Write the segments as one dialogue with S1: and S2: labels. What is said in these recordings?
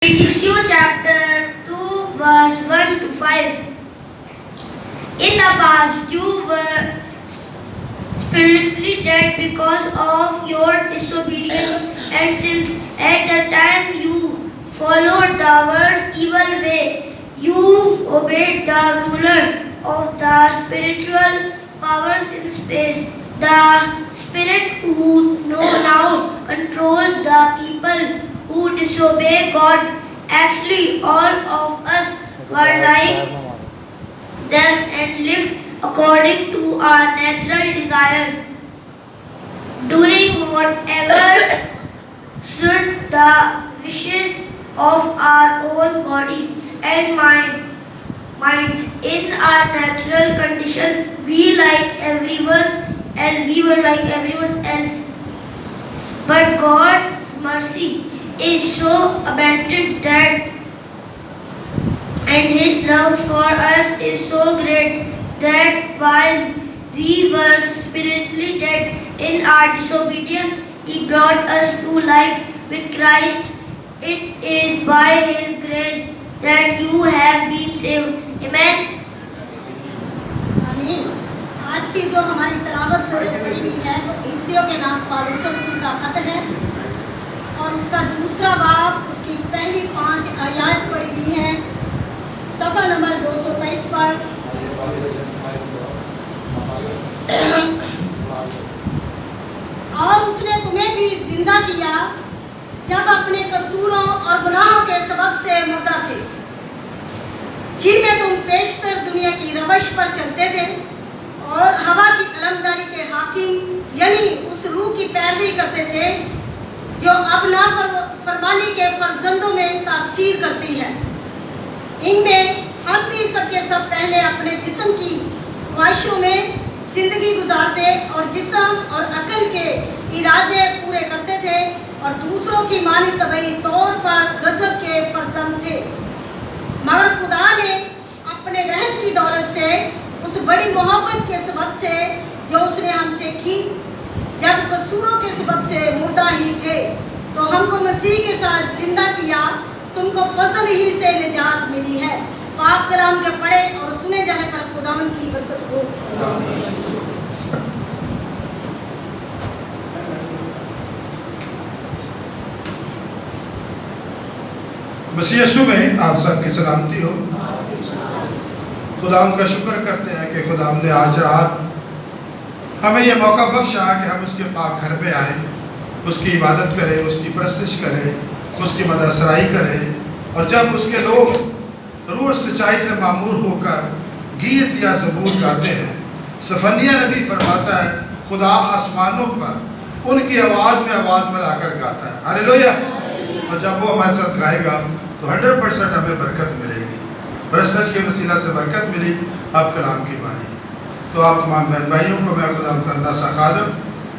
S1: Ephesians chapter 2 verse 1 to 5. In the past you were spiritually dead because of your disobedience and sins. At the time you followed the world's evil way. You obeyed the ruler of the spiritual powers in space. The spirit who now controls the people who disobey God. Actually, all of us were like them and lived according to our natural desires, doing whatever suited the wishes of our own bodies and minds. In our natural condition, we were like everyone else. But God's mercy is so abundant that and His love for us is so great that while we were spiritually dead in our disobedience, He brought us to life with Christ. It is by His grace that you have been saved. Amen.
S2: आमीन। आज की जो हमारी तिलावत पढ़ी हुई है वो इफिसियों के नाम पौलुस रसूल का खत है और उसका दूसरा बाब उसकी पहली 5 आयत पढ़ी हुई है सफ़ा नंबर 223 पर। और उसने तुम्हें भी जिंदा किया जब अपने कसूरों और गुनाहों के सबब से मुर्दा थे, जिनमें तुम पेशतर दुनिया की रवश पर चलते थे और हवा की अलमदारी के हाकिम यानी उस रूह की पैरवी करते थे जो अब नाफरमानी के फर्जंदों में तासीर करती है। इनमें हम भी सबके सब पहले अपने जिस्म की ख्वाहिशों में ज़िंदगी गुजारते और जिस्म और अकल के इरादे पूरे करते थे और दूसरों की मानी तबई तौर पर गज़ब के फर्जंद थे। मगर खुदा ने अपने रहम की दौलत से उस बड़ी मोहब्बत के सबब से जो उसने हमसे की, जब कसूरों के सबब से मुर्दा ही थे तो हमको मसीह के साथ जिंदा किया। तुमको फजल ही से निजात मिली है। पाक कलाम के पढ़े और सुने जाने पर खुदावंद की बरकत हो।
S3: मसीह यीशु में आप सबकी सलामती हो। खुदा का शुक्र करते हैं कि खुदा ने आज रात हमें यह मौका बख्शा कि हम उसके पाक घर में आएँ, उसकी इबादत करें, उसकी परस्तिश करें, उसकी मदसराई करें। और जब उसके लोग रूह सच्चाई से मामूर होकर गीत या ज़बूर गाते हैं, सफनिया नबी फरमाता है खुदा आसमानों पर उनकी आवाज़ में आवाज़ मिलाकर गाता है। हालेलुया। और जब वो हमारे साथ गाएगा तो 100% हमें बरकत मिलेगी। परस्तिश के वसीला से बरकत मिली। अब कलाम की बारी। तो आप तमाम बहन भाइयों को मैं खुदा का नासा खादम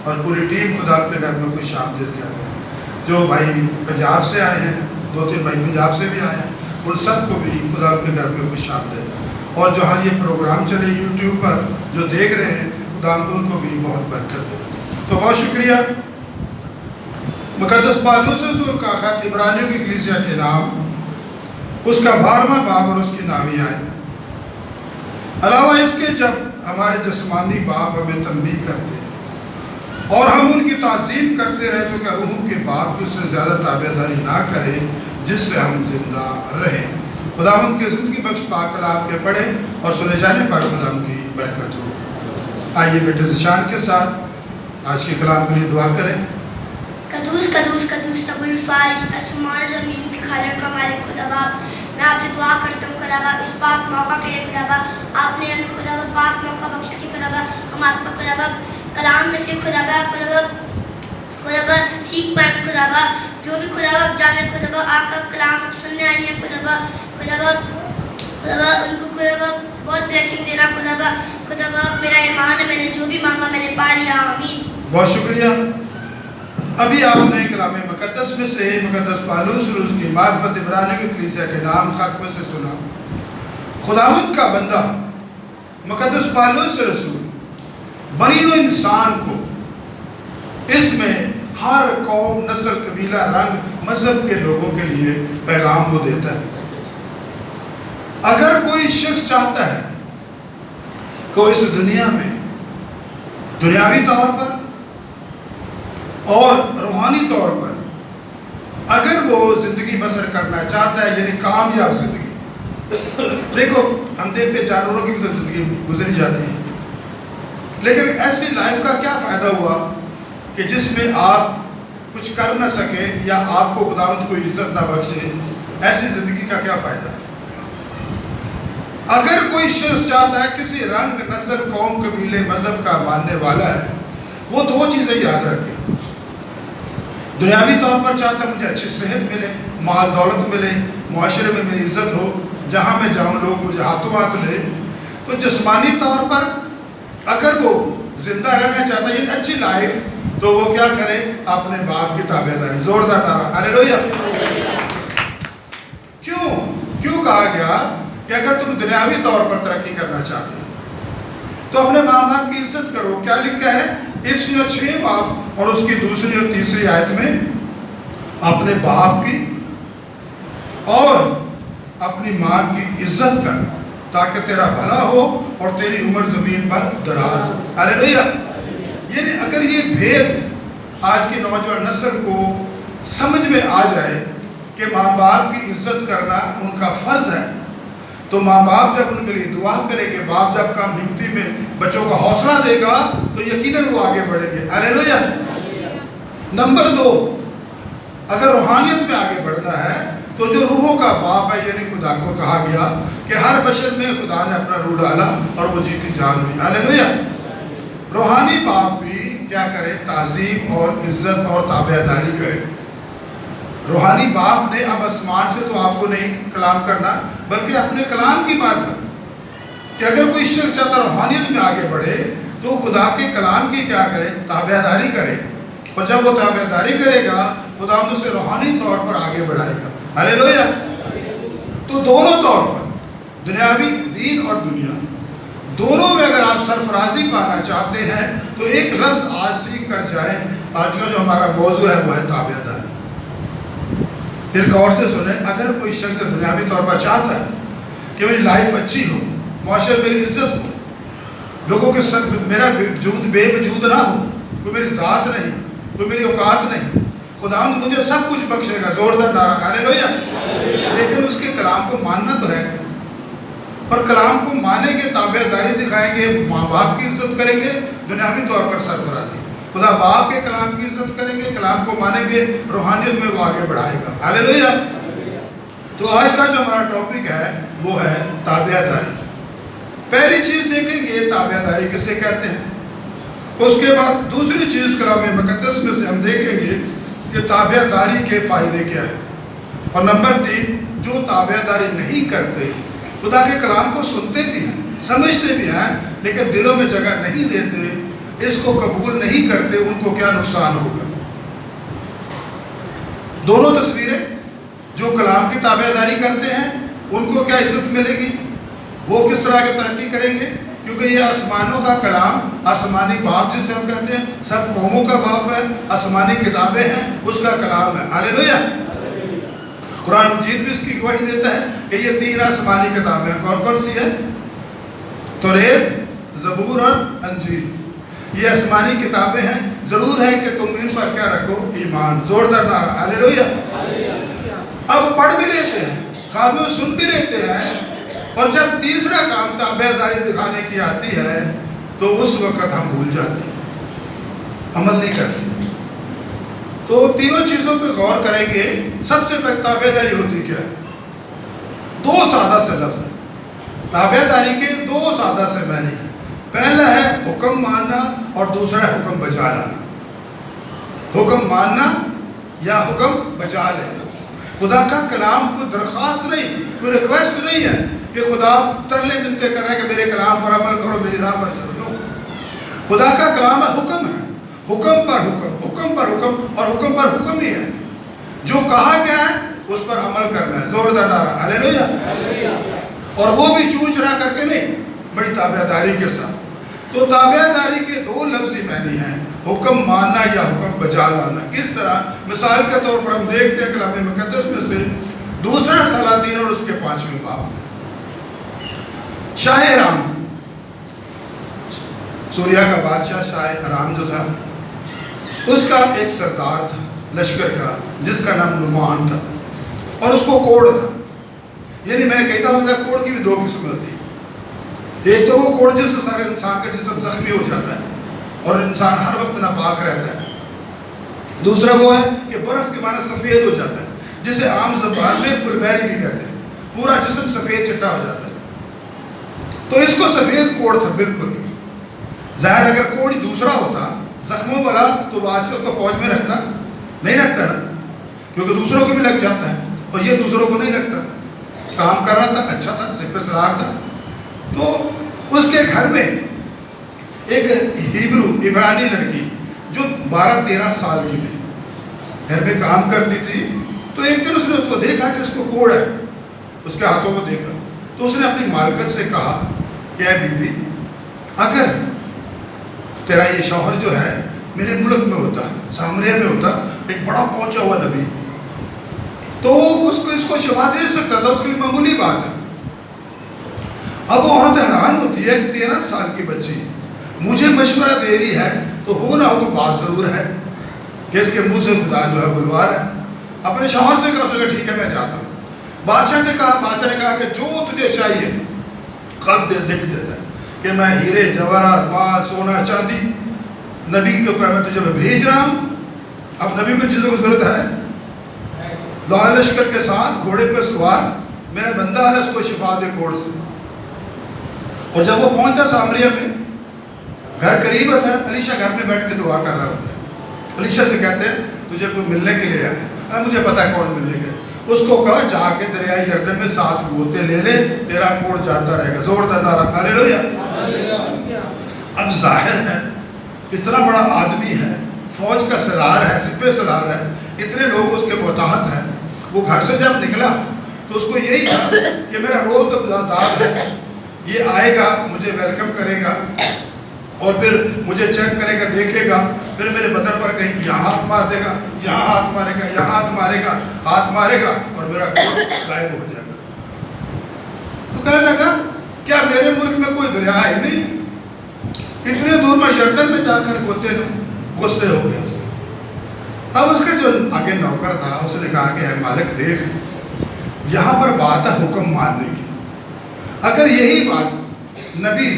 S3: और पूरी टीम खुदा के घर में खुश आमदीद कहते हैं। जो भाई पंजाब से आए हैं, 2-3 भाई पंजाब से भी आए हैं, उन सबको भी खुदा के घर में खुश आमदीद। और जो हाँ ये प्रोग्राम चले यूट्यूब पर जो देख रहे हैं, खुदा उनको भी बहुत बरकत दे। तो बहुत शुक्रिया। मुक़द्दस पौलुस रसूल का खत इब्रानियों की कलीसिया के नाम उसका 12वां बाब और उसकी नावियाँ। अलावा इसके जब हमारे जिस्मानी बाप हमें तंबीह करते हैं और हम उनकी ताज़ीम करते रहे तो क्या रूह के बाप की उससे ज़्यादा ताबेदारी ना करें जिससे हम जिंदा रहें। खुदावंद की ज़िंदगी बख्श पाक कलाम के पढ़े और सुने जाने पर खुदावंद की बरकत हो। आइए बेटे ज़िशान के साथ आज के कलाम के लिए दुआ करें।
S1: कदूस कदूस कदूस रब्बुल फारिस आसमान ज़मीन के खालिक का मालिक खुदा बाप, मैं आपसे दुआ करता हूँ खुदा बाप इस पाक मौका के लिए खुदा बाप, आपने हमें खुदा बाप पाक मौका बख्शा कि खुदा बाप हम आपका खुदा बाप कलाम में से खुदा बाप सीख पाए खुदा बाप। जो भी खुदा बाप जाने खुदा बाप आपका कलाम सुनने आई है खुदा बाप उनको खुदा बाप बहुत ब्लेसिंग देना खुदा बाप मेरा ईमान है, मैंने जो भी मांगा मैंने पा लिया। आमीन।
S3: बहुत शुक्रिया। अभी आपने कलाम मुक़द्दस में से मुक़द्दस पौलुस रसूल की मार्फत इब्रानियों की कलीसिया के नाम खत में से सुना। खुदावंद का बंदा मुक़द्दस पौलुस रसूल बनी हुए इंसान को इसमें हर कौम, नस्ल, कबीला, रंग, मजहब के लोगों के लिए पैगाम वो देता है। अगर कोई शख्स चाहता है कि वो इस दुनिया में दुनियावी तौर पर और रूहानी तौर पर अगर वो जिंदगी बसर करना चाहता है, यानी कामयाब जिंदगी, देखो हम देखते जानवरों की भी तो जिंदगी गुजरी जाती है, लेकिन ऐसी लाइफ का क्या फायदा हुआ कि जिसमें आप कुछ कर ना सके या आपको खुदावंद कोई इज्जत ना बख्शे? ऐसी जिंदगी का क्या फायदा? अगर कोई शख्स चाहता है, किसी रंग, नस्ल, कौम, कबीले, मजहब का मानने वाला है, वो दो चीजें याद रखे। दुनियावी तौर पर चाहता मुझे अच्छी सेहत मिले, माल दौलत मिले, मुआशरे में मेरी इज्जत हो, जहां मैं जाऊं लोग मुझे हाथों हाथ ले। तो जिस्मानी तौर पर अगर वो जिंदा रहना चाहता है, अच्छी लाइफ, तो वो क्या करे? अपने बाप की ताबेदारी। जोरदार नारा हालेलुया। क्यों कहा गया कि अगर तुम दुनियावी तौर पर तरक्की करना चाहते हो तो अपने माँ बाप की इज्जत करो। क्या लिखा है इफ्सियों 6 बाब और उसकी दूसरी और तीसरी आयत में? अपने बाप की और अपनी माँ की इज्जत कर ताकि तेरा भला हो और तेरी उम्र जमीन पर दराज। हालेलुया। यानी अगर ये भेद आज की नौजवान नस्ल को समझ में आ जाए कि माँ बाप की इज्जत करना उनका फर्ज है, तो माँ बाप जब उनके लिए दुआ करेंगे, बाप जब काम हिम्मती में बच्चों का हौसला देगा, तो यकीनन वो आगे बढ़ेंगे। हालेलुया। नंबर 2, अगर रूहानियत में आगे बढ़ना है तो जो रूहों का बाप है, यानी खुदा को कहा गया कि हर बशर में खुदा ने अपना रूह डाला और वो जीती जान हुई। हालेलुया। रूहानी बाप भी क्या करे? ताजीम और इज्जत और ताबेदारी करे। रूहानी बाप ने अब आसमान से तो आपको नहीं कलाम करना, बल्कि अपने कलाम की मार्फत कि अगर कोई शख्स चाहता रूहानियत में आगे बढ़े तो खुदा के कलाम की क्या करे? ताबेदारी करे। और जब वो ताबेदारी करेगा, खुदा उसे रूहानी तौर पर आगे बढ़ाएगा। हालेलुया। तो दोनों तौर पर, दुनियावी, दीन और दुनिया, दोनों में अगर आप सरफराजी पाना चाहते हैं तो एक लफ्ज आज सीख कर जाएं। आज का जो हमारा मौजू है वो है ताबेदारी। फिर गौर से सुने, अगर कोई शख्स दुनियावी तौर पर चाहता है कि मेरी लाइफ अच्छी हो, मुआशरे में मेरी इज्जत हो, लोगों के साथ मेरा बेवजूद ना हो, कोई मेरी ज़ात नहीं, कोई मेरी औकात नहीं, खुदावंद मुझे सब कुछ बख्शेगा। जोरदार नारा हालेलुया। लेकिन उसके कलाम को मानना तो है, और कलाम को मानेंगे, ताबेदारी दिखाएंगे, माँ बाप की इज्जत करेंगे, दुनियावी तौर पर सरफराजी, खुदा बाप के कलाम की इज्जत करेंगे, कलाम को मानेंगे, रूहानियत में वो आगे बढ़ाएगा। हालेलुया। तो आज का जो हमारा टॉपिक है वो है ताबेदारी। पहली चीज देखेंगे ताबेदारी किसे कहते हैं, उसके बाद दूसरी चीज कलाम मुकद्दस में से हम देखेंगे कि ताबेदारी के फायदे क्या है, और नंबर 3, जो ताबेदारी नहीं करते, खुदा के कलाम को सुनते भी हैं, समझते भी हैं, लेकिन दिलों में जगह नहीं देते, इसको कबूल नहीं करते, उनको क्या नुकसान होगा? दोनों तस्वीरें, जो कलाम की ताबेदारी करते हैं उनको क्या इज्जत मिलेगी, वो किस तरह की तरक्की करेंगे, क्योंकि ये आसमानों का कलाम, आसमानी बाप जिसे हम कहते हैं, सब कौमों का बाप है, आसमानी किताबें हैं, उसका कलाम है। हालेलुया। कुरान मजीद भी इसकी गवाही देता है कि ये 3 आसमानी किताबें कौन कौन सी है? तौरेत, ज़बूर और अंजील। ये आसमानी किताबें हैं। जरूर है कि तुम इन पर क्या रखो? ईमान। जोरदार नारा हालेलुया। अब पढ़ भी लेते हैं, खामे सुन भी लेते हैं, और जब तीसरा काम ताबेदारी दिखाने की आती है तो उस वक्त हम भूल जाते हैं, अमल नहीं करते। तो तीनों चीजों पे गौर करेंगे। सबसे पहले ताबेदारी होती क्या है? 2 सादा से लफ्ज है ताबेदारी के, 2 सादा से माने हैं। पहला है हुक्म मानना और दूसरा है हुक्म बजा लाना। हुक्म मानना या हुक्म बजा लेना। खुदा का कलाम कोई दरख्वास्त नहीं, कोई रिक्वेस्ट नहीं है कि खुदा तरले मिलते कर रहा है कि मेरे कलाम पर अमल करो, मेरी राह पर चलो। खुदा का कलाम है, हुक्म है, हुक्म पर हुक्म, हुक्म पर हुक्म, और हुक्म पर हुक्म ही है। जो कहा गया है उस पर अमल करना है। जोरदार नारा हालेलुया। और वो भी चूं चुरा करके नहीं, बड़ी ताबेदारी के साथ। तो ताबेदारी के 2 लफ्ज़ी मानी हैं। हुक्म मानना या हुक्म बजा लाना। किस तरह? मिसाल के तौर पर हम देखते हैं कलाम मुक़द्दस में से दूसरा सलातीन और उसके 5वें बाब में शाह अराम, सूरिया का बादशाह शाह अराम जो था, उसका एक सरदार था लश्कर का जिसका नाम नुमान था और उसको कोड़ था। यानी मैंने कहता हूँ कोड़ की भी 2 किस्में होती है। एक तो वो कोड़ जिससे सारे इंसान का जिस्म जख्मी हो जाता है और इंसान हर वक्त नापाक रहता है। दूसरा वो है कि बर्फ के माना सफ़ेद हो जाता है, जिसे आम ज़बान में फुलबैरी भी कहते हैं, पूरा जिस्म सफ़ेद चिट्टा हो जाता है। तो इसको सफ़ेद कोड़ था बिल्कुल। ज़ाहिर अगर कोड़ दूसरा होता जख्मों वाला तो बादशाह उसको फौज में रखता नहीं, रखता ना, क्योंकि दूसरों को भी लग जाता है और ये दूसरों को नहीं लगता। काम कर रहा था, अच्छा था, सिर पे सलार था। तो उसके घर में एक हिब्रू इब्रानी लड़की जो 12-13 साल की थी, घर में काम करती थी। तो एक दिन उसने उसको देखा कि उसको कोड़ है, उसके हाथों को देखा तो उसने अपनी मालकन से कहा कि ऐ बीबी, अगर तेरा ये शौहर जो है मेरे मुल्क में होता, सामरिया में होता, एक बड़ा पहुंचा हुआ नबी, तो उसको इसको शिफा दे सकता था, उसके लिए मामूली बात है। अब वो औरत हैरान होती है, 13 साल की बच्ची मुझे मशवरा दे रही है, तो हो ना हो तो बात ज़रूर है कि इसके मुंह से खुदा जो है बुलवा रहा है। अपने शौहर से कहा, ठीक है मैं जाता हूँ। बादशाह ने कहा कि जो तुझे चाहिए खत दे, लिख देता है कि मैं हीरे जवाहरात माल सोना चांदी नबी को कहा मैं तुझे भेज रहा हूँ। अब नबी को चीज़ों की जरूरत है, लाल लश्कर के साथ घोड़े पे सवार मेरा बंदा है, उसको शिफा दे कोड़ से। और जब वो पहुंचा सामरिया में, घर करीब था, अलीशा घर में बैठ के दुआ कर रहा होता है। अलीशा से कहते हैं तुझे कोई मिलने के लिए आया, मुझे पता है कौन मिलने गया। उसको कहा जाके दरियाई यरदन में 7 गोते ले ले, तेरा कोड़ जाता रहेगा। जोरदार नारा हालेलुया। अब जाहिर है इतना बड़ा आदमी है, फौज का सलार है, सिपह सलार है, इतने लोग उसके मुताहत हैं। वो घर से जब निकला तो उसको यही था कि मेरा रोज़ दाद है, ये आएगा, मुझे वेलकम करेगा और फिर मुझे चेक करेगा, देखेगा, फिर मेरे बदन पर कहीं यहाँ हाथ मार देगा, यहाँ हाथ मारेगा, यहाँ हाथ मारेगा, हाथ मारेगा और मेरा कोड़ गायब हो जाएगा। तो कहने लगा क्या मेरे मुल्क में कोई दरिया है नहीं? इतने दूर में यर्दन में जाकर गुस्से हो गया उसे। अब उसका जो आगे नौकर था उसने कहा कि मालिक देख, यहाँ पर बात है हुक्म मानने की। अगर यही बात नबी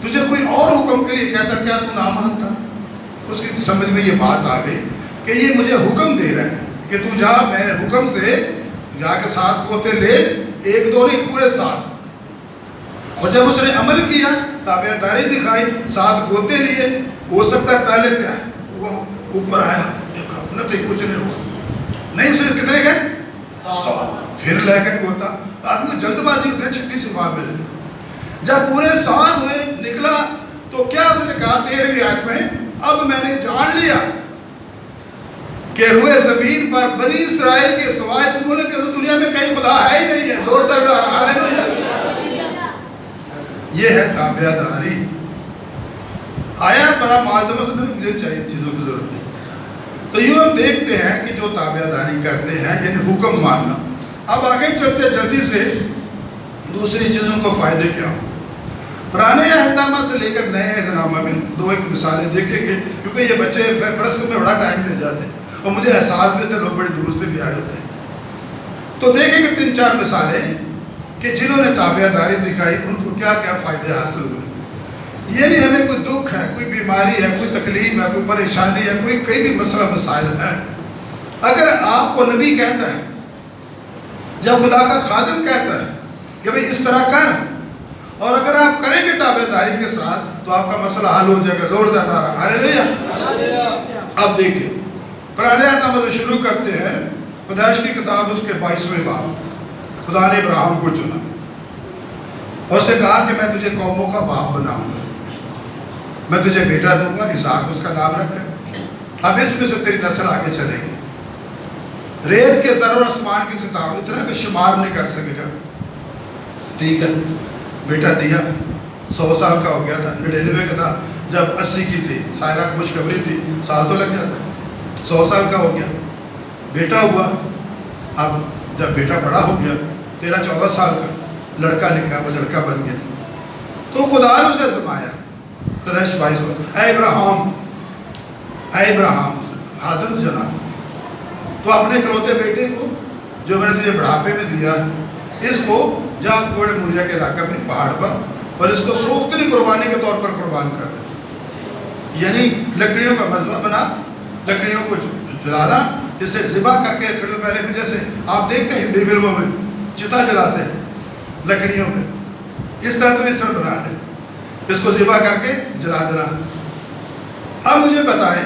S3: तुझे कोई और हुक्म के लिए कहता, क्या तू ना मानता? उसकी समझ में ये बात आ गई कि ये मुझे हुक्म दे रहा है कि तू जा, मैंने हुक्म से जाके 7 गोते ले, 1-2 नहीं पूरे 7। और जब उसने अमल किया, ताबेदारी दिखाई, 7 गोते लिए, हो सकता है पहले क्या वो ऊपर आया, देखा न तो कुछ नहीं हुआ, नहीं उसने कितने गए 100, फिर ले गए गोता। आदमी जल्दबाजी होती है, छठी से वहां मिल। जब पूरे 7 हुए निकला तो क्या उसने कहा 13वीं आयत में, अब मैंने जान लिया कि रुए जमीन पर बनी इसराइल के सिवाय इस मुल्क के दुनिया में कहीं खुदा है ही नहीं है। जोरदार हालेलुया। ये है ताबेदारी। आया बड़ा मालूम मुझे चाहिए, चीज़ों की जरूरत है। तो यूँ हम देखते हैं कि जो ताबेदारी करते हैं यानी हुक्म मानना। अब आगे चलते जल्दी से दूसरी चीज़ों को फ़ायदे क्या हो। पुराने अहदनामा से लेकर नए अहदनामा में 2-1 मिसालें देखेंगे, क्योंकि ये बच्चे प्रश्न में बड़ा टाइम ले जाते हैं और मुझे एहसास भी होता है लोग बड़ी दूर से भी आए होते हैं। तो देखेंगे 3-4 मिसालें कि जिन्होंने ताबेदारी दिखाई उनको क्या क्या फ़ायदे हासिल हुए। ये नहीं हमें कोई दुख है, कोई बीमारी है, कोई तकलीफ है, कोई परेशानी है, कोई कई भी मसला मसाइल है, अगर आपको नबी कहता है या खुदा का खादिम कहता है कि भाई इस तरह कर, और अगर आप करेंगे ताबेदारी के साथ तो आपका मसला हल हो जाएगा। जोरदार नारा हालेलुया। अब देखिए पुराने अहदनामा से शुरू करते हैं। पैदाइश की किताब उसके 22वें बाब। खुदा ने इब्राहिम को चुना और उसे कहा कि मैं तुझे कौमों का बाप बनाऊंगा, मैं तुझे बेटा दूंगा, इसहाक उसका नाम रखा। अब इसमें से तेरी नस्ल आगे चलेगी। रेत के ज़र और आसमान के सितारों इतना कि शुमार नहीं कर सकेगा। ठीक है, बेटा दिया, 100 साल का हो गया था, 99 का था, जब 80 की थी, सायरा खुशखबरी थी, साल तो लग जाता है, 100 साल का हो गया, बेटा हुआ। अब जब बेटा बड़ा हो गया, 13-14 साल का लड़का निकला, वो लड़का बन गया, तो खुदा ने उसे आजमाया। तदैश भाई ऐ इब्राहिम हाजिर जनाब, तो अपने इकलौते बेटे को जो मैंने तुझे बुढ़ापे में दिया है, इसको जा बड़े मुरिया के इलाका में पहाड़ पर और इसको सोख्तरी कुर्बानी के तौर पर कुर्बान कर दे। यानी लकड़ियों का मजमा बना, लकड़ियों को जलाना, जिसे ज़िबा करके लकड़ियों पहले भी, जैसे आप देखते हैं हिंदी फिल्मों में चिता जलाते हैं लकड़ियों पे, इस तरह तो इसमें बना है, इसको ज़िबा करके जला देना। अब मुझे बताएं,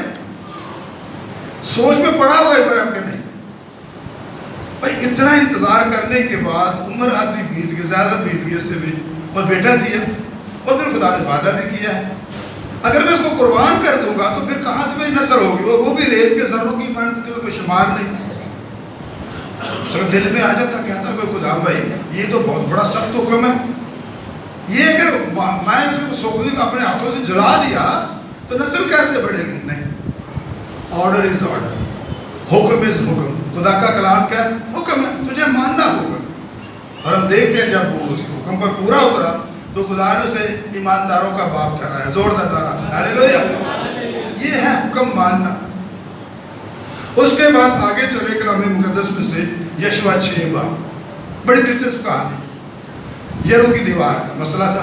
S3: सोच में पड़ा हुआ इब्राहिम के नहीं भाई, इतना इंतजार करने के बाद उम्र आदमी बीत गई, ज़्यादा बीत गई इससे भी, और बेटा दिया, और फिर खुदा ने वादा भी किया है अगर मैं इसको कुर्बान कर दूंगा तो फिर कहाँ से मेरी नस्ल होगी, और वो भी रेत के जर्रों की मेहनत के कोई शुमार नहीं। तो दिल में आ जाता, कहता कोई खुदा भाई ये तो बहुत बड़ा सख्त हुक्म है, ये अगर मैं इसको सोखने को अपने हाथों से जला दिया तो नस्ल कैसे बढ़ेगी। नहीं, ऑर्डर इज ऑर्डर, हुक्म इज हुक्म, खुदा का कलाम क्या है, हुक्म है, तुझे मानना होगा। और हम देखते हैं जब वो उस हुक्म पर पूरा उतरा तो खुदा ने उसे ईमानदारों का बाप ठहराया। जोरदार नारा हालेलुया, ये है हुक्म मानना। उसके बाद आगे चले कलाम मुकद्दस में से यशवा 6 बाब, बड़ी दिलचस्प कहानी। यरीहो की दीवार का मसला था,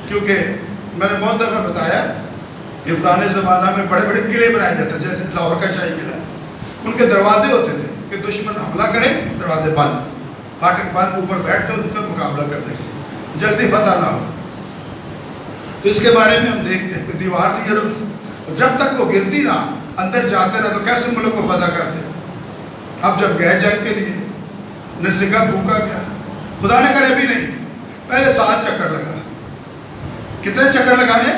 S3: क्योंकि मैंने बहुत दफ़ा बताया कि पुराने ज़माना में बड़े बड़े किले बनाए जाते, जैसे लाहौर का शाही किला, उनके दरवाजे होते थे कि दुश्मन हमला करे, दरवाजे बंद, फाटक बंद, ऊपर बैठ कर उनका मुकाबला करने के, जल्दी फतह ना हो। तो इसके बारे में हम देखते हैं कि दीवार से जब तक वो गिरती ना, अंदर जाते ना, तो कैसे मुल्क को फतह करते। अब जब गए जंग के लिए, नरसिंगा भूखा गया, खुदा ने करे भी नहीं, पहले 7 चक्कर लगा। कितने चक्कर लगाने?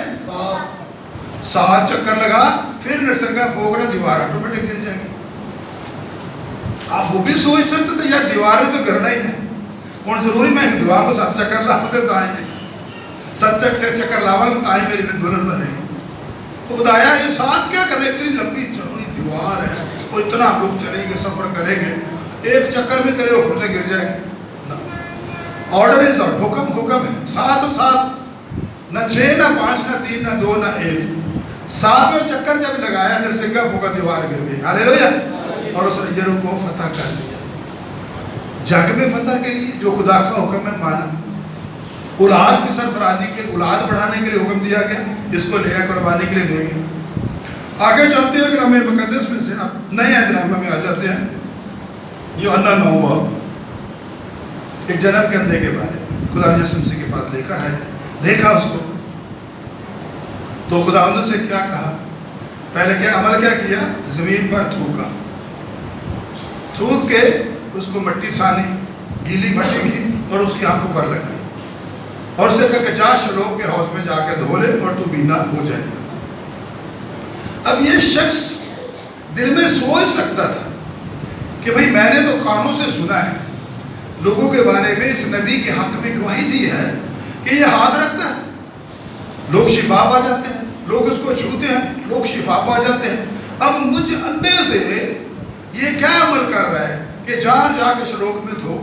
S3: 7 चक्कर लगा, फिर नरसिंगा भूख रहा, दीवार ऑटोमेटिक गिर जाएगी। आप वो भी सोच सकते थे यार दीवार में तो करना ही है, और जरूरी मैं हिंदुआ को 7 चक्कर लाते ताए 7 चक्कर लावा तो ताए मेरी में दुल्हन बनेगी। तो खुदाया ये 7 क्या कर रहे, इतनी लंबी चौड़ी दीवार है और इतना हम लोग चलेंगे, सफर करेंगे, एक चक्कर में तेरे ऊपर से गिर जाएंगे। ऑर्डर इज ऑर्डर, हुक्म हुक्म है, 7 न 6 न 5 न 3 न 2 न 1, 7वें चक्कर जब लगाया नरसिंगा भूखा, दीवार गिर गई। हालेलुया, और उसने यरीहो को फतह कर लिया। जंग में फतह के लिए जो खुदा का हुक्म है माना, औलाद की सरफराजी के, औलाद बढ़ाने के लिए हुक्म दिया गया, इसको ले कुर्बानी के लिए ले गया। आगे चलते हैं कलाम मुकद्दस में से अब नए अहदनामा में आ जाते हैं। यूहन्ना 9 बाब, एक जन्म करने के बारे में खुदा यीशु मसीह के पास लेकर आए, देखा उसको, तो खुदा से क्या कहा, पहले क्या अमल क्या किया, जमीन पर थूका, थूक के उसको मट्टी सानी, गीली मट्टी की, और उसकी आंखों पर लगाई, और उसे कहा कि जा शलोम के हौज में जाके धो ले और तू बीना हो जाएगा। अब ये शख्स दिल में सोच सकता था कि भाई मैंने तो कानों से सुना है लोगों के बारे में, इस नबी के हक में गवाही दी है कि ये हाथ रखता है, लोग शिफा पा जाते हैं, लोग उसको छूते हैं, लोग शिफा पा जाते हैं। अब मुझ अंधे से ये क्या अमल कर रहा है कि जाके शलोक में धो।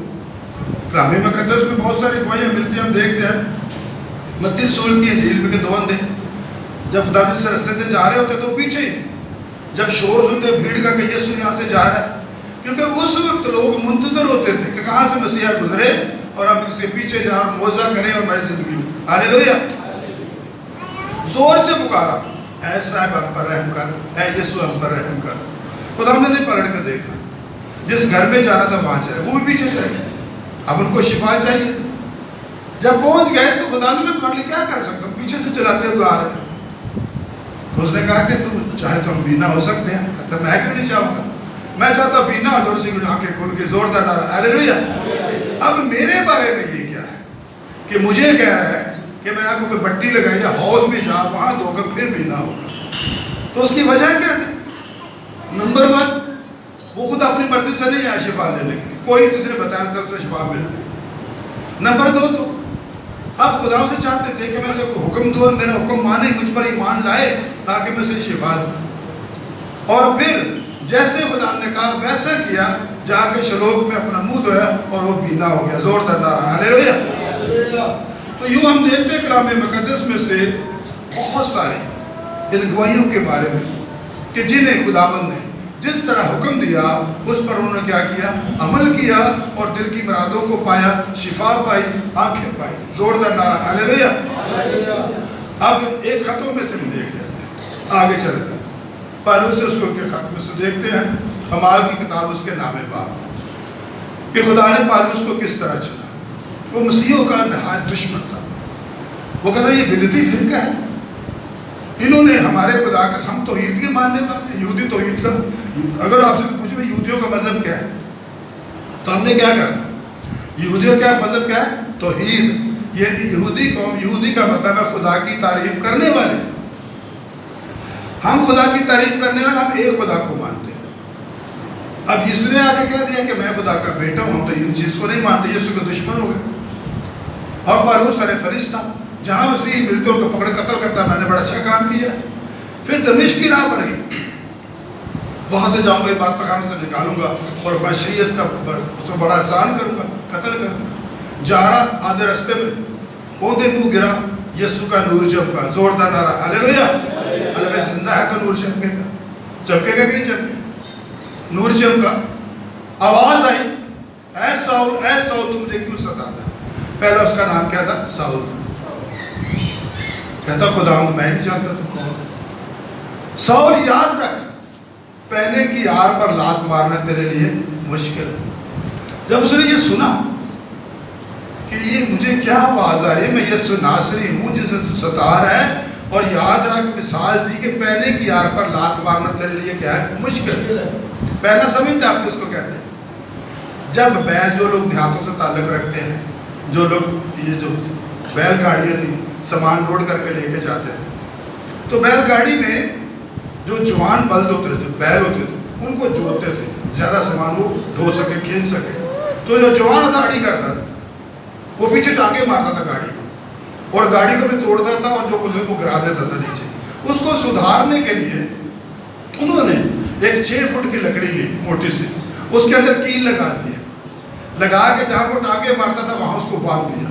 S3: कलाम मुकद्दस में बहुत सारी गवाहियाँ मिलती हैं, हम देखते हैं मत्ती रसूल की इंजील में के 2 अंधे जब खुदा से रास्ते से जा रहे होते तो पीछे जब शोर सुनते भीड़ का कि यीशु यहाँ से जा रहा है, क्योंकि उस वक्त लोग मुंतजर होते थे कि कहाँ से मसीहा गुजरे और हम इसके पीछे जाएं, मौजा करें और हमारी जिंदगी में। हालेलुया, जोर से पुकारा, ऐ साहब हम पर रहम कर, ऐ यीशु हम पर रहम कर। खुदा ने नहीं पलट कर देखा, जिस घर में जाना था वहां चले, वो भी पीछे चले गए। अब उनको शिफा चाहिए, जब पहुंच गए तो खुदा ने तुम्हारे लिए क्या कर सकता हूँ, पीछे से चलाते हुए आ रहे हैं। तो उसने कहा कि तुम चाहे तो हम बीना हो सकते हैं। कहता मैं क्यों नहीं चाहूँगा, मैं चाहता हूँ बीना हो, से आंखें खोल के जोरदार नारा हालेलुया। अब मेरे बारे में ये क्या है कि मुझे कह रहा है कि मैं आंखों पे बट्टी लगाई या हौज में जा वहाँ धोकर फिर बीना होगा। तो उसकी वजह क्या है? नंबर 1, वो खुद अपनी मर्जी से नहीं आया शिफा लेने के लिए, कोई किसी ने बताया तो उसे शिफा मिल गई। नंबर 2, तो अब खुदा से चाहते थे कि मैं उसे हुक्म दूँ और मेरा हुक्म माने, मुझ पर ईमान लाए ताकि मैं उसे शिफा दूँ। और फिर जैसे खुदा ने कहा वैसा किया, जाके शलोक में अपना मुंह धोया और वो बीना हो गया। जोरदार नारा हालेलुया। तो यूँ हम देखते हैं कलाम मुकद्दस में से बहुत सारे इन गवाहियों के बारे में कि जिन्हें खुदावंद ने जिस तरह हुक्म दिया उस पर उन्होंने क्या किया, अमल किया और दिल की मुरादों को पाया, शिफा पाई, आंखें पाई। जोरदार नारा हालेलुया। अब एक खतों में से हम देख लेते हैं, आगे चलते हैं। पौलुस रसूल के खत में से देखते हैं, अमाल की किताब उसके नामे बाब, कि खुदा ने पौलुस को किस तरह चुना। वो मसीहों का नहायत दुश्मन था। वो कहता ये बिदती फिरका है, इन्होंने हमारे खुदा का, हम तौहीद के मानने वाले, यहूदी तौहीद का, अगर आपसे पूछे भाई यहूदियों का मजहब क्या है, तो हमने क्या करना, यहूदियों का मजहब क्या है, तौहीद। ये यहूदी कौम, यहूदी का मतलब है खुदा की तारीफ करने वाले। हम खुदा की तारीफ करने वाले, हम एक खुदा को मानते हैं। अब इसने आके कह दिया कि मैं खुदा का बेटा हूं, हम तो इन चीज को नहीं मानते, यीशु के दुश्मन हो गए। और पौलुस सरफरिश था, जहां मसीह मिलते उनको पकड़ कत्ल करता, मैंने बड़ा अच्छा काम किया। फिर दमिश्क की राह पर गई, वहां से जाऊंगा, एक बात तखाने से निकालूंगा और मैं शरीयत का उसको बड़ा आसान करूंगा, कत्ल करूंगा। जा रहा, आधे रास्ते में पौधे मुंह गिरा, यीशु का नूर चमका। जोरदार नारा हालेलुया। हालेलुया। जिंदा है तो नूर चमकेगा, चमकेगा कि नहीं चमकेगा? नूर चमका, आवाज आई, ऐ साउल तुम मुझे क्यों सताता? पहला उसका नाम क्या था? साउल। कहता खुदा मैं नहीं जानता तुम कौन। साउल याद रख, पहने की यार पर लात मारना तेरे लिए मुश्किल है। जब उसने ये सुना कि ये मुझे क्या आवाज आ रही है, मैं यीशु नासरी हूं जिसे तू सता रहा है, और याद रख मिसाल दी कि पहने की यार पर लात मारना तेरे लिए क्या है? मुश्किल है। पहला समझते आप किसको कहते हैं? जब बैल, जो लोग देहातों से ताल्लुक रखते हैं, जो लोग ये जो बैलगाड़ियाँ थी सामान लोड करके लेके जाते थे, तो बैलगाड़ी में जो जवान बल्द होते थे, बैल होते थे, उनको जोतते थे, ज़्यादा सामान वो ढो सके, खींच सके। तो जो जवान था अड़ी करता था, वो पीछे टांगे मारता था गाड़ी को, और गाड़ी को भी तोड़ता था और जो वो गिरा देता था नीचे। उसको सुधारने के लिए उन्होंने एक 6 फुट की लकड़ी ली मोटी सी, उसके अंदर कील लगा दिए, लगा के जहाँ वो टांगे मारता था वहाँ उसको बांध दिया।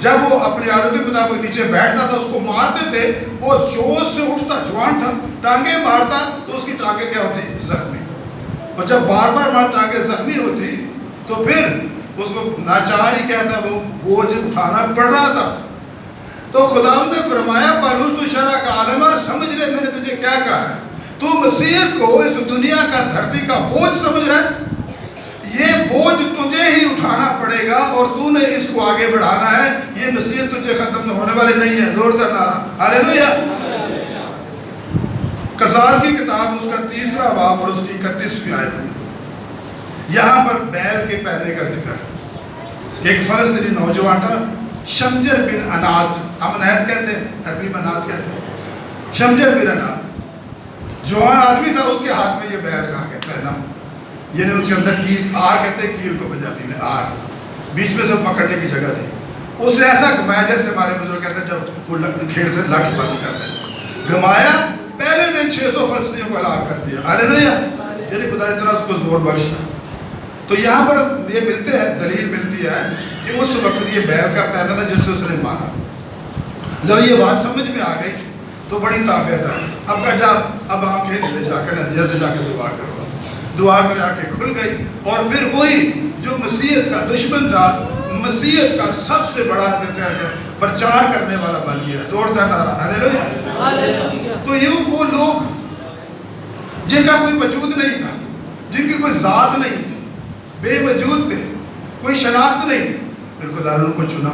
S3: जब वो अपनी आदत के मुताबिक नीचे बैठता था, उसको मारते थे, वो जोश से उठता, जवान था, टांगे मारता तो उसकी टांगे क्या होती? जख्मी। और जब बार बार टांगे जख्मी होती तो फिर उसको नाचार ही क्या था, वो बोझ उठाना पड़ रहा था। तो खुदावंद ने फरमाया पौलुस तू शरअ का आलिम है, समझ ले मैंने तुझे क्या कहा है। तू मसीहत को इस दुनिया का, धरती का बोझ समझ रहा है, ये बोझ तुझे ही उठाना पड़ेगा और तूने इसको आगे बढ़ाना है। ये मसीहत तुझे खत्म होने वाली नहीं है। जोरदार नारा हालेलुया। कसाल की किताब उसका 3रा बाब और उसकी 31वीं आयत में यहाँ पर बैल के पहनने का जिक्र है। एक फलस्तीनी नौजवान था, शमजर बिन अनात, हम अनात कहते हैं, अरबी में अनात कहते हैं, शमजर बिन अनात जवान आदमी था, उसके हाथ में ये बैल का के पहना, ये ने उसके अंदर कील, आर कहते हैं कील को पंजाबी में, आर बीच में सब पकड़ने की जगह थी। उसने ऐसा घुमाया जैसे हमारे बुजुर्ग कहते हैं जब वो खेलते लक्ष्य बंद करते हैं, घुमाया, पहले दिन 600 फलस्तीनियों को हलाक कर दिया। हालेलुया। यानी खुदा ने इतना उसको जोर बख्शा। तो यहाँ पर ये मिलते हैं, दलील मिलती है कि उस वक्त ये बैल का पहना था जिससे उसने मारा। जब ये बात समझ में आ गई तो बड़ी ताकत है। अब का जा, अब आंखें ले जाकर नजर से जाकर दुआ करो, दुआ कर आंखें खुल गई, और फिर वही जो मसीहत का दुश्मन था, मसीहत का सबसे बड़ा प्रचार करने वाला बन गया। जोरदार नारा हालेलुया। तो ये वो लोग जिनका कोई वजूद नहीं था, जिनकी कोई जात नहीं थी, बेवजूद थे, कोई शनाख्त नहीं थी, फिर खुदा ने उनको चुना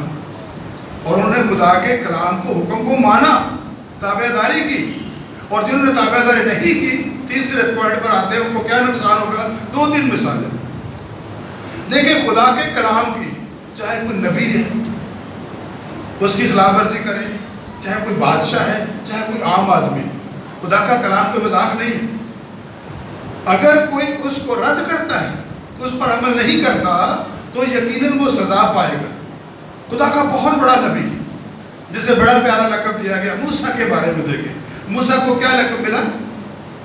S3: और उन्होंने खुदा के कलाम को, हुक्म को माना, ताबेदारी की। और जिन्होंने ताबेदारी नहीं की, तीसरे पॉइंट पर आते हैं, उनको क्या नुकसान होगा? 2-3 मिसालें देखिए खुदा के कलाम की। चाहे कोई नबी है उसकी खिलाफ वर्जी करे, चाहे कोई बादशाह है, चाहे कोई आम आदमी, खुदा का कलाम कोई मजाक नहीं है। अगर कोई उसको रद्द करता है, उस पर अमल नहीं करता, तो यकीनन वो सजा पाएगा। خدا کا بہت بڑا نبی جسے بڑا پیارا لقب دیا گیا. موسیٰ کے بارے میں دیکھیں, موسیٰ کو کیا لقب ملا؟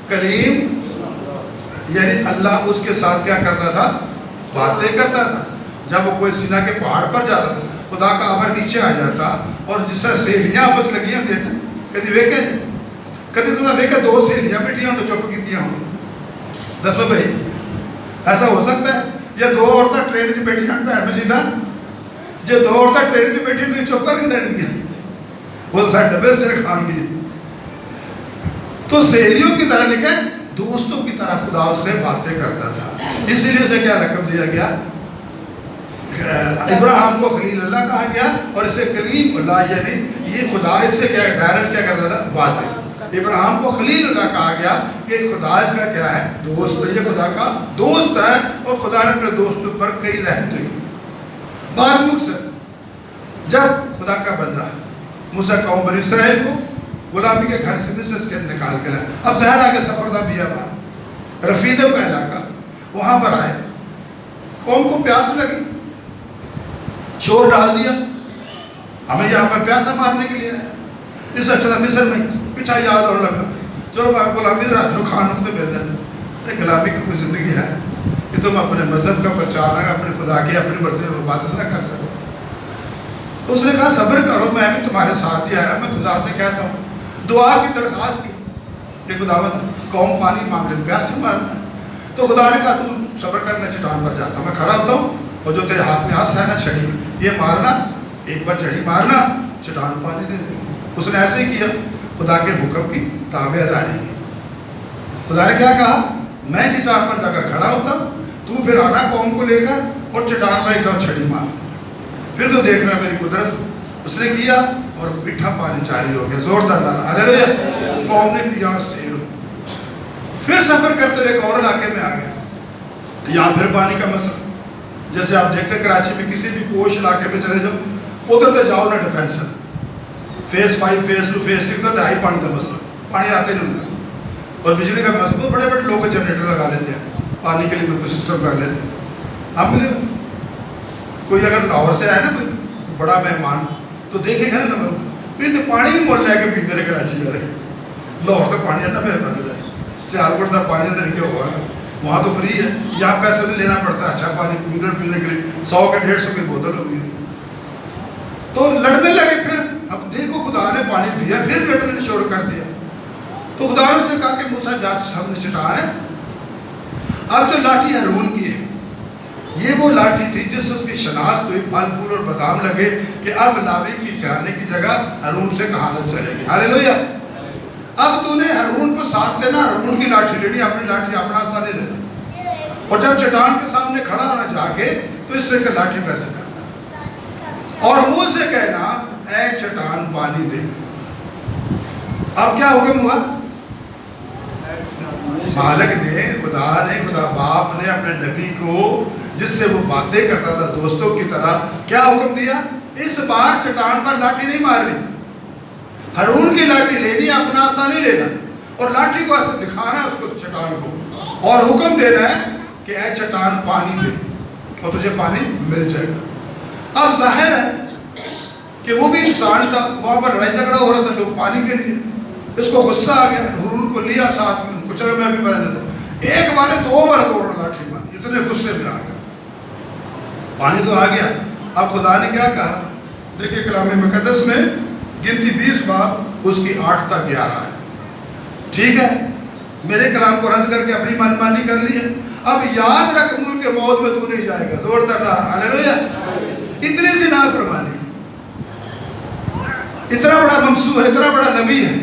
S3: کلیم. یعنی اللہ اس کے ساتھ کیا کرتا تھا؟ باتیں کرتا تھا. جب وہ کوئی سینا کے پہاڑ پر جاتا تھا, خدا کا امر نیچے آ جاتا اور جس طرح سہیلیاں آپس لگی ہیں دیکھنا, کدی ویکے جی, کدی تو ویکے دو سہیلیاں بیٹھی ہوں تو چپ کیتیاں ہوں. دسو بھائی ایسا ہو سکتا ہے؟ یا دو عورتیں ٹرین سے بیٹھی ہیں بھن بجیدہ, جو دو عورتیں ٹرین سے بیٹھی ہیں تو چپ کر کے رہن گیا, وہ تو سارے ڈبے سر کھان گئی. تو سہیلیوں کی طرح لکھا ہے, دوستوں کی طرح خدا اس سے باتیں کرتا تھا. اسی لیے اسے کیا لقب دیا گیا؟ ابراہیم کو خلیل اللہ کہا گیا, اور اسے کلیم اللہ, یعنی یہ خدا اس سے کیا ڈائریکٹ کیا کرتا تھا؟ باتیں. ابراہیم کو خلیل اللہ کہا گیا کہ خدا اس کا کیا ہے؟ دوست. یہ خدا کا دوست ہے, اور خدا نے اپنے دوستوں پر کئی رحمتیں کی. بات مقصد, جب خدا کا بندہ موسیٰ قوم بنی اسرائیل کو غلامی کے گھر سے مصر کے نکال کے لائے, اب ظاہر آگے سفر تھا بیابان رفیدم کا علاقہ, وہاں پر آئے, قوم کو پیاس لگی, شور ڈال دیا, ہمیں یہاں پر پیاسا مارنے کے لیے آیا, اس سے اچھا مصر میں پیچھا یاد اور لگا, چلو میں غلامی رات کو کھانا کو مل جائے. غلامی کی کوئی زندگی ہے کہ تم اپنے مذہب کا پرچار نہ, اپنے خدا کی اپنی مرضی میں عبادت نہ کر سکو. تو اس نے کہا صبر کرو, میں بھی تمہارے ساتھ ہی آیا. میں خدا سے کہتا ہوں, دعا کی درخواست کی کہ خداوند قوم پانی مانگ رہے, پیاس سے مارنا ہے. تو خدا نے کہا تو صبر کر, میں چٹان پر جاتا ہوں, میں کھڑا ہوتا ہوں, اور جو تیرے ہاتھ میں ہاتھ ہے نا چھڑی, یہ مارنا, ایک بار چھڑی مارنا, چٹان پانی دے دے. اس نے ایسے ہی کیا, خدا کے حکم کی تابع داری کی. خدا نے کیا کہا؟ میں چٹان پر جا کر کھڑا ہوتا ہوں, تو پھر آنا قوم کو لے کر اور چٹان پر ایک دم چھڑی مار. پھر تو دیکھ رہا میری قدرت. اس نے کیا اور میٹھا پانی جاری ہو گیا, زوردار ڈالا, ہاللیلویا. قوم نے پیا اور سیر. پھر سفر کرتے ہوئے ایک اور علاقے میں آ گیا, یہاں پھر پانی کا مسئلہ. جیسے آپ دیکھتے ہیں کراچی میں کسی بھی پوش علاقے میں چلے جاؤ, ادھر تو جاؤ نا ڈیفینسر, فیز 5 فیز 2 فیز 6 کا دہائی پانی کا مسئلہ, پانی آتے نہیں ہوتا. اور بجلی کا مسئلہ, بڑے بڑے لوگ جنریٹر لگا لیتے ہیں پانی کے لیے, کوئی سسٹم کر لیتے ہیں. ہم نے کوئی اگر لاہور سے آئے نا کوئی بڑا مہمان, تو دیکھے گا نا تو پانی بھی مول لے کے پیتے رہے کراچی جا رہے. لاہور تک پانی ہے نا سیالکوٹ تک پانی طریقے ہوا ہے, وہاں تو فری ہے. یہاں پیسے تو لینا پڑتا ہے اچھا پانی کولر پینے کے لیے, 100 کے 150 کی بوتل ہوگی. تو لڑنے لگے. پھر اب دیکھو خدا نے پانی دیا, پھر لڑنے شروع کر دیا. تو خدا نے سے کہا کہ موسیٰ جا سامنے چٹان ہے. اب جو لاٹھی ہارون کی ہے, یہ وہ لاٹھی تھی جس سے اس کی شناخت ہوئی, پھل پھول اور بادام لگے کہ اب لاوی کی گرانے کی جگہ ہارون سے کہانت چلے گی. ہاللیلویا. اب تو نے ہارون کو ساتھ لینا, ہارون کی لاٹھی لینی, اپنی لاٹھی اپنا آسان نہیں لینا. اور جب چٹان کے سامنے کھڑا ہونا جا کے, تو اس سے کہ لاٹھی کیسے کرنا, اور منہ سے کہنا اے چٹان پانی دے. اب کیا حکم ہوا؟ مالک نے, خدا نے, خدا باپ نے اپنے نبی کو جس سے وہ باتیں کرتا تھا دوستوں کی طرح, کیا حکم دیا؟ اس بار چٹان پر لاٹھی نہیں مارنی, ہارون کی لاٹھی لینی, اپنا آسا نہیں لینا, اور لاٹھی کو ایسے دکھانا اس کو چٹان کو, اور حکم دینا ہے کہ اے چٹان پانی دے, اور تجھے پانی مل جائے گا. اب ظاہر ہے کہ وہ بھی انسان تھا, وہاں پر لڑائی جھگڑا ہو رہا تھا لوگ پانی کے لیے. اس کو غصہ آ گیا, ہارون کو لیا ساتھ میں, ان کو چلو میں بھی بنا دیتا ہوں. ایک بار 2 بار توڑ لاٹھی ماری, اتنے غصے میں آ گیا. پانی تو آ گیا. اب خدا نے کیا کہا؟ دیکھیں کلام مقدس میں گنتی 20 باب اس کی 8 تک 11 ہے. ٹھیک ہے, میرے کلام کو رد کر کے اپنی منمانی کر لی ہے. اب یاد رکھ, ملک موت میں تو نہیں جائے گا. زوردار ہاللیلویا. اتنی سی نافرمانی, اتنا بڑا ممسوح ہے, اتنا بڑا نبی ہے,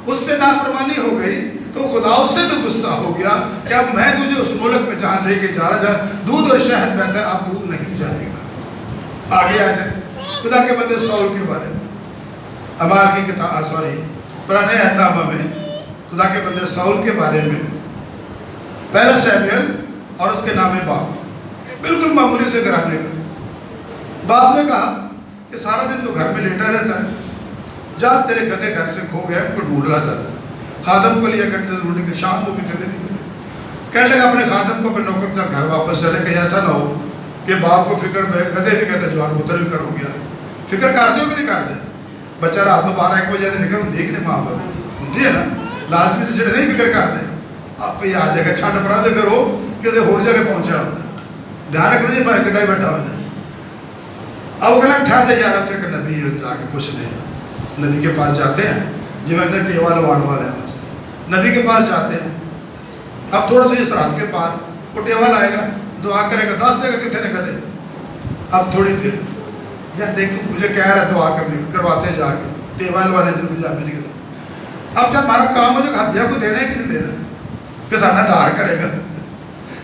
S3: اس سے نافرمانی ہو گئی تو خدا اس سے بھی غصہ ہو گیا کہ اب میں تجھے اس ملک میں جان لے کے جا رہا, دودھ اور شہد بہتا ہے, اب دودھ نہیں جائے گا. آگے آ جائے خدا کے بندے سول کے بارے میں, اعمال کی کتاب پرانے عہد نامہ میں خدا کے بندے سول کے بارے میں, پہلا سیموئیل اور اس کے نام باپ, بالکل معمولی سے گھرانے کا. باپ نے کہا کہ سارا دن تو گھر میں لیٹا رہتا ہے, جا تیرے گدھے گھر سے کھو گیا, کو ڈھونڈ رہا تھا. خادم کو لیا کرتے ڈھونڈنے کے, شام کو بھی گدھے نہیں ملے. کہنے لگا اپنے خادم کو, اپنے نوکر گھر واپس چلے, کہیں ایسا نہ ہو کہ باپ کو فکر میں گدھے بھی کہتے جوان پتر بھی کر ہو گیا, فکر کرتے ہو کہ نہیں کرتے؟ بچہ رات میں 12-1 بجے فکر ہوں دیکھنے ماں باپ ہوتی ہے نا لازمی سے جڑے نہیں فکر کرتے آپ پہ آ جائے گا چھٹ پڑا تو پھر وہ کسی ہو جگہ پہنچا ہوتا ہے دھیان رکھنا جی بھائی کٹائی بیٹھا ہوتا ہے اب وہ کہنا ٹھہر لے جا رہا کہ نبی جا کے پوچھ لیں نبی کے پاس جاتے ہیں جی میں اندر ٹیوا لواڑ والا ہے بس نبی کے پاس جاتے ہیں اب تھوڑا سا اس رات کے پار وہ ٹیوا لائے گا دعا کرے گا 10 دے گا کتنے نے کدے اب تھوڑی دیر یا دیکھ مجھے کہہ رہا ہے دعا کرنے کرواتے جا کے ٹیبل والے دن مجھے آپ کے اب جب ہمارا کام ہو جو ہتھیا کو دینا ہے کہ نہیں دینا کہ سانا دار کرے گا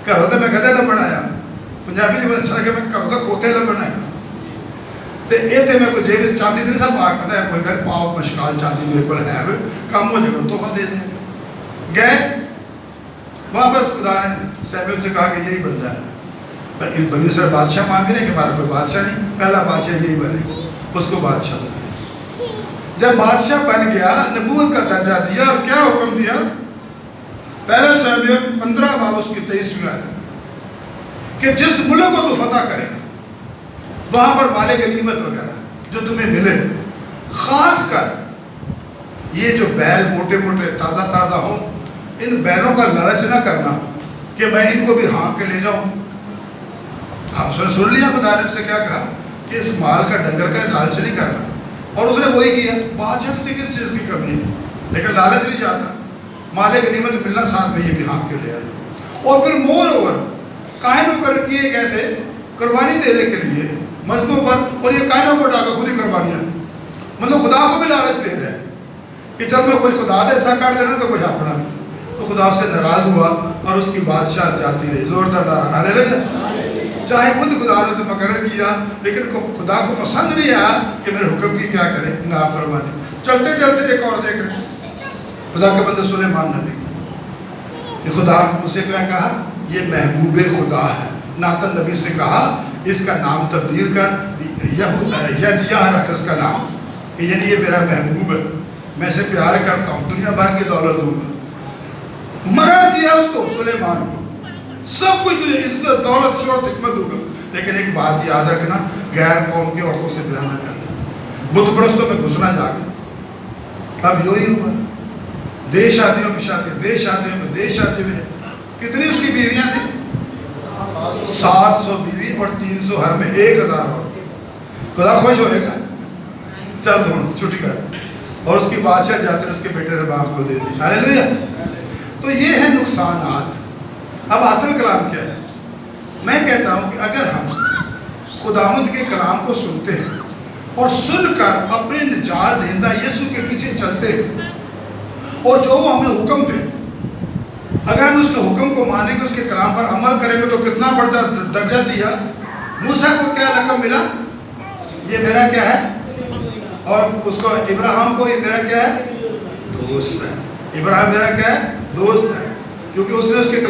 S3: کرو تو میں کدے نہ بنایا پنجابی جی اچھا لگا میں کرو تو کھوتے نہ بنایا تو یہ تو میں کوئی جیب چاندی نہیں سب آ کرتا ہے کوئی گھر پاؤ مشکال چاندی میرے کو ہے کام ہو جائے گا تحفہ دے دیں گئے وہاں پر خدا نے سیمویل سے کہا کہ یہی بندہ ہے بنی سر بادشاہ مانگ رہے ہیں کہ ہمارا کوئی بادشاہ نہیں پہلا بادشاہ یہی بنے اس کو بادشاہ بنایا جب بادشاہ بن گیا نبوت کا درجہ دیا اور کیا حکم دیا پہلا سیمویل 15 باب اس کی 23ویں آیت کہ جس ملک کو تو فتح کرے وہاں پر مال غنیمت وغیرہ جو تمہیں ملے خاص کر یہ جو بیل موٹے موٹے تازہ تازہ ہوں ان بیلوں کا لالچ نہ کرنا کہ میں ان کو بھی ہانک کے لے جاؤں آپ سن لیا خدا نے سے کیا کہا کہ اس مال کا ڈنگر کا لالچ نہیں کرنا اور اس نے وہی کیا بادشاہ تو کس چیز کی کمی ہے لیکن لالچ نہیں چاہتا مال غنیمت ملنا ساتھ میں یہ بھی ہانک کے لے آنا اور پھر مور اوور قائم کر کیے گئے تھے قربانی دینے کے لیے مذہبوں پر اور یہ قائموں پر ڈاکا خود ہی قربانیاں مطلب خدا کو بھی لالچ دے رہے کہ چل میں کچھ خدا دے ایسا کر دینا تو کچھ اپنا تو خدا اس سے ناراض ہوا اور اس کی بادشاہ جاتی رہی زوردار ہاللیلویا چاہے خود خدا نے اسے مقرر کیا لیکن خدا کو پسند نہیں آیا کہ میرے حکم کی کیا کرے نافرمانی چلتے چلتے ایک اور دیکھ رہے خدا کے بندے سلیمان نبی یہ خدا اسے کیا کہا یہ محبوب خدا ہے ناتن نبی سے کہا اس کا نام تبدیل کر یا رکھ اس کا نام کہ یعنی یہ میرا محبوب ہے میں اسے پیار کرتا ہوں دنیا بھر کی دولت دوں گا مرا دیا اس کو سلیمان کو سب کچھ تجھے عزت دولت شہرت حکمت دوں گا لیکن ایک بات یاد رکھنا غیر قوم کی عورتوں سے بیان نہ کرنا بت پرستوں میں گھسنا جا کے اب یہی ہوا دے شادیوں پہ شادی دے شادیوں میں دے شادیوں میں کتنی اس کی بیویاں تھیں 700 بیوی اور 300 ہر میں 1000 عورتیں خدا خوش ہوئے گا چل دونوں چھٹی کر اور اس کی بادشاہ جاتے ہیں اس کے بیٹے رباب کو دے دی ہاللیلویا تو یہ ہے نقصانات اب اصل کلام کیا ہے میں کہتا ہوں کہ اگر ہم خداوند کے کلام کو سنتے ہیں اور سن کر اپنے نجات دہندہ یسوع کے پیچھے چلتے ہیں اور جو وہ ہمیں حکم دے اگر ہم اس کے حکم کو مانیں گے اس کے کلام پر عمل کریں گے تو کتنا بڑا درجہ دیا موسیٰ کو کیا لقب ملا یہ میرا کیا ہے اور اس کو ابراہیم کو یہ میرا کیا ہے دوست ہے ابراہیم میرا کیا ہے دوست ہے کیونکہ اس نے اس کے